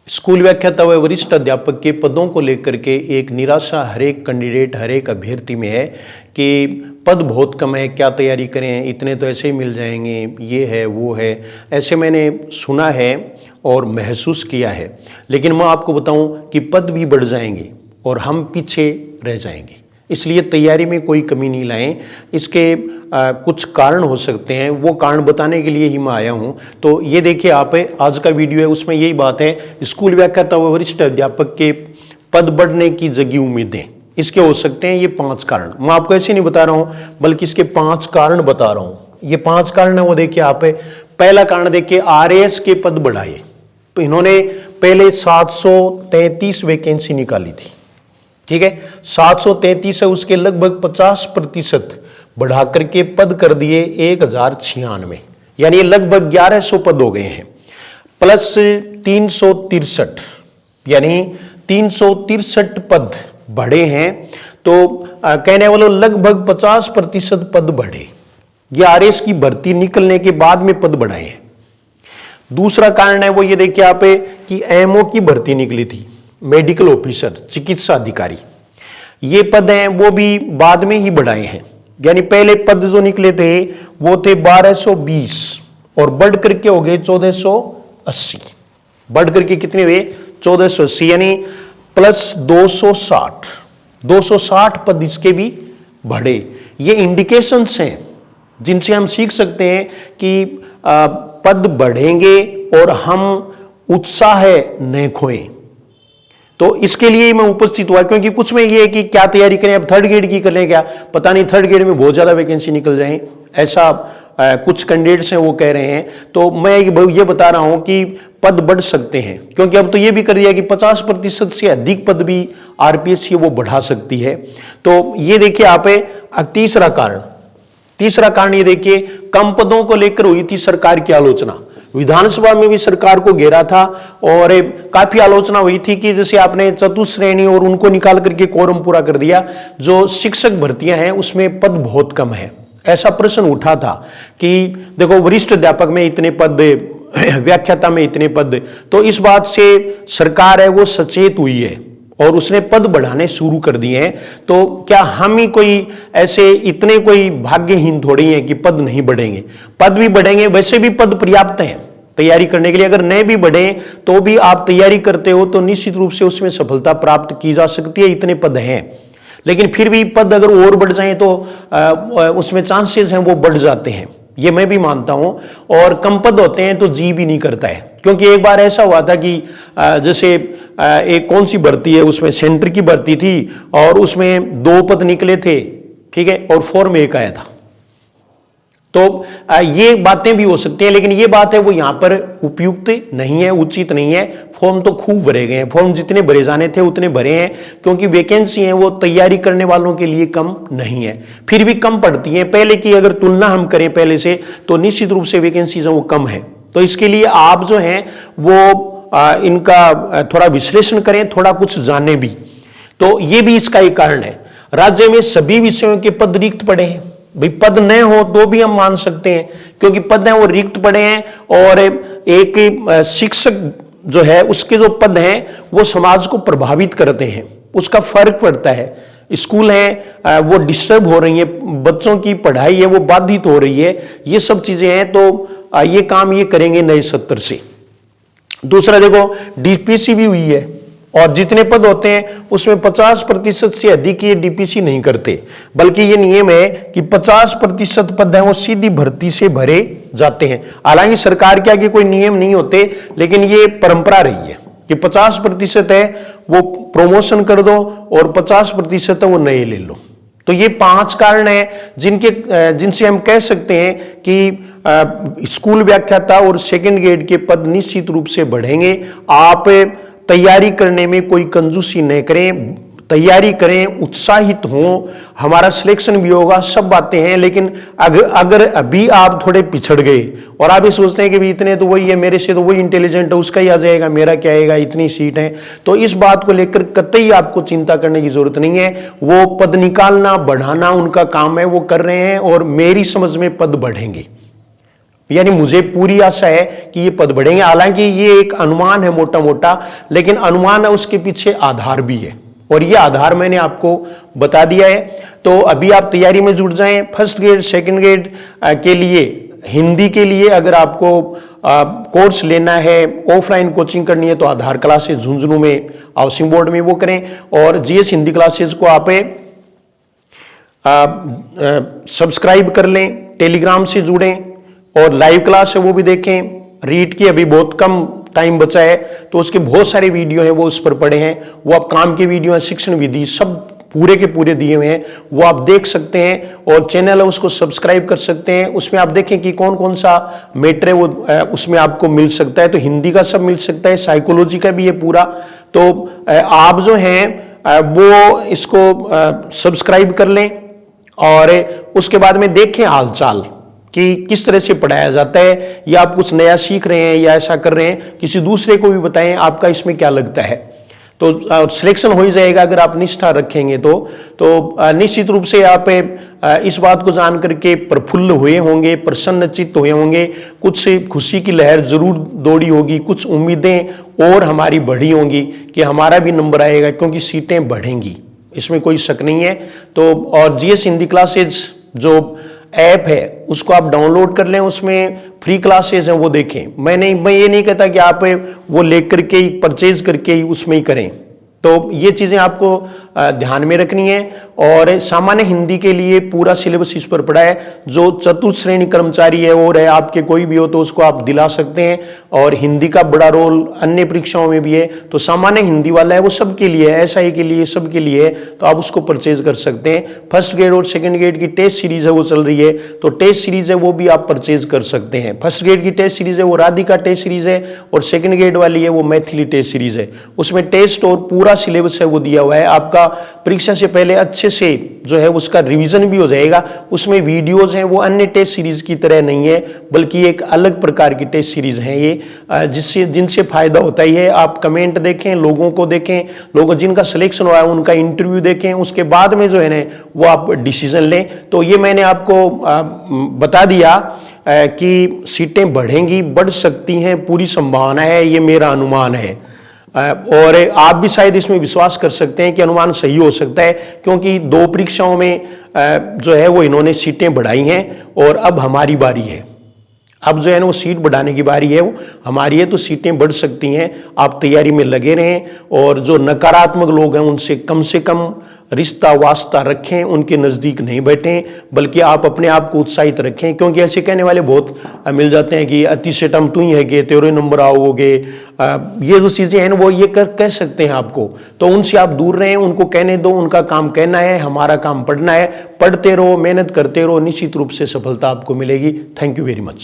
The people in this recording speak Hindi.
स्कूल व्याख्याता व वरिष्ठ अध्यापक के पदों को लेकर के एक निराशा हर एक कैंडिडेट हर एक अभ्यर्थी में है कि पद बहुत कम है, क्या तैयारी करें, इतने तो ऐसे ही मिल जाएंगे, ये है वो है, ऐसे मैंने सुना है और महसूस किया है। लेकिन मैं आपको बताऊं कि पद भी बढ़ जाएंगे और हम पीछे रह जाएंगे, इसलिए तैयारी में कोई कमी नहीं लाएं। इसके कुछ कारण हो सकते हैं, वो कारण बताने के लिए ही मैं आया हूं। तो ये देखिए, आप आज का वीडियो है उसमें यही बात है, स्कूल व्याख्याता व वरिष्ठ अध्यापक के पद बढ़ने की जगी उम्मीदें। इसके हो सकते हैं ये 5 कारण। मैं आपको ऐसे नहीं बता रहा हूं बल्कि इसके 5 कारण बता रहा हूं। ये 5 कारण है वो देखिए आप। पहला कारण देखिए, RAS के पद बढ़ाए। तो इन्होंने पहले 733 वैकेंसी निकाली थी, ठीक है, 733 है, उसके लगभग 50% बढ़ा करके पद कर दिए 1096, यानी लगभग 1100 पद हो गए हैं। प्लस 363, यानी 363 पद बढ़े हैं। तो कहने वालों लगभग 50% पद बढ़े। ये RAS की भर्ती निकलने के बाद में पद बढ़ाए हैं। दूसरा कारण है वो ये देखिए आप कि MO की भर्ती निकली थी, मेडिकल ऑफिसर, चिकित्सा अधिकारी। ये पद हैं वो भी बाद में ही बढ़ाए हैं, यानी पहले पद जो निकले थे वो थे 1220 और बढ़ करके हो गए 1480। बढ़ करके कितने हुए? 1480, यानी प्लस 260 पद इसके भी बढ़े। ये इंडिकेशंस हैं जिनसे हम सीख सकते हैं कि पद बढ़ेंगे और हम उत्साह न खोएं। तो इसके लिए मैं उपस्थित हुआ, क्योंकि कुछ में ये है कि क्या तैयारी करें, अब 3rd ग्रेड की कर लें क्या, पता नहीं 3rd ग्रेड में बहुत ज्यादा वैकेंसी निकल जाए, ऐसा कुछ कैंडिडेट्स हैं वो कह रहे हैं। तो मैं ये बता रहा हूं कि पद बढ़ सकते हैं, क्योंकि अब तो ये भी कर दिया कि 50% से अधिक पद भी RPSC वो बढ़ा सकती है। तो ये देखिए आप तीसरा कारण ये देखिए, कम पदों को लेकर हुई थी सरकार की आलोचना। विधानसभा में भी सरकार को घेरा था और काफी आलोचना हुई थी कि जैसे आपने चतुश्रेणी और उनको निकाल करके कोरम पूरा कर दिया। जो शिक्षक भर्तियां हैं उसमें पद बहुत कम है, ऐसा प्रश्न उठा था कि देखो वरिष्ठ अध्यापक में इतने पद, व्याख्याता में इतने पद। तो इस बात से सरकार है वो सचेत हुई है और उसने पद बढ़ाने शुरू कर दिए हैं। तो क्या हम ही कोई ऐसे इतने कोई भाग्यहीन थोड़ी हैं कि पद नहीं बढ़ेंगे? पद भी बढ़ेंगे, वैसे भी पद पर्याप्त हैं तैयारी करने के लिए। अगर नहीं भी बढ़े तो भी आप तैयारी करते हो तो निश्चित रूप से उसमें सफलता प्राप्त की जा सकती है, इतने पद हैं। लेकिन फिर भी पद अगर और बढ़ जाए तो उसमें चांसेस हैं वो बढ़ जाते हैं, ये मैं भी मानता हूं। और कम पद होते हैं तो जी भी नहीं करता है, क्योंकि एक बार ऐसा हुआ था कि जैसे एक कौन सी भर्ती है, उसमें सेंटर की भर्ती थी और उसमें 2 पद निकले थे, ठीक है, और फॉर्म 1 आया था। तो ये बातें भी हो सकती हैं, लेकिन ये बात है वो यहां पर उपयुक्त नहीं है, उचित नहीं है। फॉर्म तो खूब भरे गए हैं, फॉर्म जितने भरे जाने थे उतने भरे हैं, क्योंकि वैकेंसी है वो तैयारी करने वालों के लिए कम नहीं है, फिर भी कम पड़ती है। पहले की अगर तुलना हम करें पहले से, तो निश्चित रूप से वैकेंसी वो कम है। तो इसके लिए आप जो हैं वो इनका थोड़ा विश्लेषण करें, थोड़ा कुछ जाने भी। तो ये भी इसका एक कारण है। राज्य में सभी विषयों के पद रिक्त पड़े हैं। भाई पद न हो तो भी हम मान सकते हैं, क्योंकि पद हैं वो रिक्त पड़े हैं। और एक शिक्षक जो है उसके जो पद हैं वो समाज को प्रभावित करते हैं, उसका फर्क पड़ता है। स्कूल है वो डिस्टर्ब हो रही है, बच्चों की पढ़ाई है वो बाधित हो रही है, ये सब चीजें हैं। तो ये काम ये करेंगे नए सत्र से। दूसरा देखो, DPC भी हुई है और जितने पद होते हैं उसमें 50% से अधिक ये DPC नहीं करते, बल्कि ये नियम है कि 50% पद है वो सीधी भर्ती से भरे जाते हैं। हालांकि सरकार के आगे कोई नियम नहीं होते, लेकिन ये परंपरा रही है कि 50% है वो प्रमोशन कर दो और 50% है वो नए ले लो। तो ये 5 कारण हैं जिनसे हम कह सकते हैं कि स्कूल व्याख्याता और 2nd ग्रेड के पद निश्चित रूप से बढ़ेंगे। आप तैयारी करने में कोई कंजूसी न करें, तैयारी करें, उत्साहित हों, हमारा सिलेक्शन भी होगा, सब बातें हैं। लेकिन अगर अभी आप थोड़े पिछड़ गए और आप ये सोचते हैं कि भी इतने तो वही है, मेरे से तो वही इंटेलिजेंट है, उसका ही आ जाएगा, मेरा क्या आएगा, इतनी सीट है, तो इस बात को लेकर कतई आपको चिंता करने की जरूरत नहीं है। वो पद निकालना, बढ़ाना उनका काम है, वो कर रहे हैं और मेरी समझ में पद बढ़ेंगे। यानी मुझे पूरी आशा है कि ये पद बढ़ेंगे। हालांकि ये एक अनुमान है मोटा मोटा, लेकिन अनुमान है, उसके पीछे आधार भी है, और ये आधार मैंने आपको बता दिया है। तो अभी आप तैयारी में जुट जाएं। फर्स्ट ग्रेड सेकंड ग्रेड के लिए, हिंदी के लिए अगर आपको कोर्स लेना है, ऑफलाइन कोचिंग करनी है, तो आधार क्लासेस झुंझुनू में हाउसिंग बोर्ड में वो करें, और जीएस हिंदी क्लासेस को आप सब्सक्राइब कर लें, टेलीग्राम से जुड़ें, और लाइव क्लास है वो भी देखें। रीट की अभी बहुत कम टाइम बचा है, तो उसके बहुत सारे वीडियो हैं वो उस पर पड़े हैं, वो आप काम के वीडियो हैं, शिक्षण विधि सब पूरे के पूरे दिए हुए हैं, वो आप देख सकते हैं, और चैनल है उसको सब्सक्राइब कर सकते हैं। उसमें आप देखें कि कौन कौन सा मैटर है वो उसमें आपको मिल सकता है, तो हिंदी का सब मिल सकता है, साइकोलॉजी का भी है पूरा। तो आप जो हैं वो इसको सब्सक्राइब कर लें, और उसके बाद में देखें हालचाल कि किस तरह से पढ़ाया जाता है, या आप कुछ नया सीख रहे हैं या ऐसा कर रहे हैं, किसी दूसरे को भी बताएं आपका इसमें क्या लगता है। तो सिलेक्शन हो ही जाएगा अगर आप निष्ठा रखेंगे तो निश्चित रूप से आप इस बात को जान करके प्रफुल्ल हुए होंगे, प्रसन्नचित्त हुए होंगे, कुछ खुशी की लहर जरूर दौड़ी होगी, कुछ उम्मीदें और हमारी बढ़ी होंगी कि हमारा भी नंबर आएगा, क्योंकि सीटें बढ़ेंगी, इसमें कोई शक नहीं है। तो और जीएस हिंदी क्लासेज जो ऐप है उसको आप डाउनलोड कर लें, उसमें फ्री क्लासेस हैं वो देखें। मैं ये नहीं कहता कि आप वो लेकर के ही परचेज करके ही उसमें ही करें, तो ये चीज़ें आपको ध्यान में रखनी है। और सामान्य हिंदी के लिए पूरा सिलेबस इस पर पड़ा है, जो चतुर्थ श्रेणी कर्मचारी है और है आपके कोई भी हो तो उसको आप दिला सकते हैं, और हिंदी का बड़ा रोल अन्य परीक्षाओं में भी है। तो सामान्य हिंदी वाला है वो सबके लिए है, एसआई के लिए, सबके लिए है, तो आप उसको परचेज कर सकते हैं। फर्स्ट ग्रेड और सेकेंड ग्रेड की टेस्ट सीरीज है वो चल रही है, तो टेस्ट सीरीज है वो भी आप परचेज कर सकते हैं। फर्स्ट ग्रेड की टेस्ट सीरीज है वो राधिका टेस्ट सीरीज है, और सेकेंड ग्रेड वाली है वो मैथिली टेस्ट सीरीज है। उसमें टेस्ट और पूरा सिलेबस है वो दिया हुआ है, आपका परीक्षा से पहले अच्छे से जो है उसका रिवीजन भी हो जाएगा। उसमें वीडियोस हैं वो अन्य टेस्ट सीरीज की तरह नहीं है, बल्कि एक अलग प्रकार की टेस्ट सीरीज है ये, जिनसे फायदा होता ही है। आप कमेंट देखें, लोगों को देखें, लोगों जिनका सिलेक्शन हुआ है उनका इंटरव्यू देखें, उसके बाद में जो है ना वो आप डिसीजन लें। तो ये मैंने आपको बता दिया कि सीटें बढ़ेंगी, बढ़ सकती हैं, पूरी संभावना है, ये मेरा अनुमान है, और आप भी शायद इसमें विश्वास कर सकते हैं कि अनुमान सही हो सकता है, क्योंकि 2 परीक्षाओं में जो है वो इन्होंने सीटें बढ़ाई हैं, और अब हमारी बारी है। अब जो है ना वो सीट बढ़ाने की बारी है, वो हमारी है, तो सीटें बढ़ सकती हैं। आप तैयारी में लगे रहें, और जो नकारात्मक लोग हैं उनसे कम रिश्ता वास्ता रखें, उनके नज़दीक नहीं बैठें, बल्कि आप अपने आप को उत्साहित रखें, क्योंकि ऐसे कहने वाले बहुत मिल जाते हैं कि अतिशयटम तू ही है कि तेरे नंबर आओगे, ये जो चीज़ें हैं ना वो ये कह सकते हैं आपको, तो उनसे आप दूर रहें, उनको कहने दो, उनका काम कहना है, हमारा काम पढ़ना है। पढ़ते रहो, मेहनत करते रहो, निश्चित रूप से सफलता आपको मिलेगी। Thank you very much.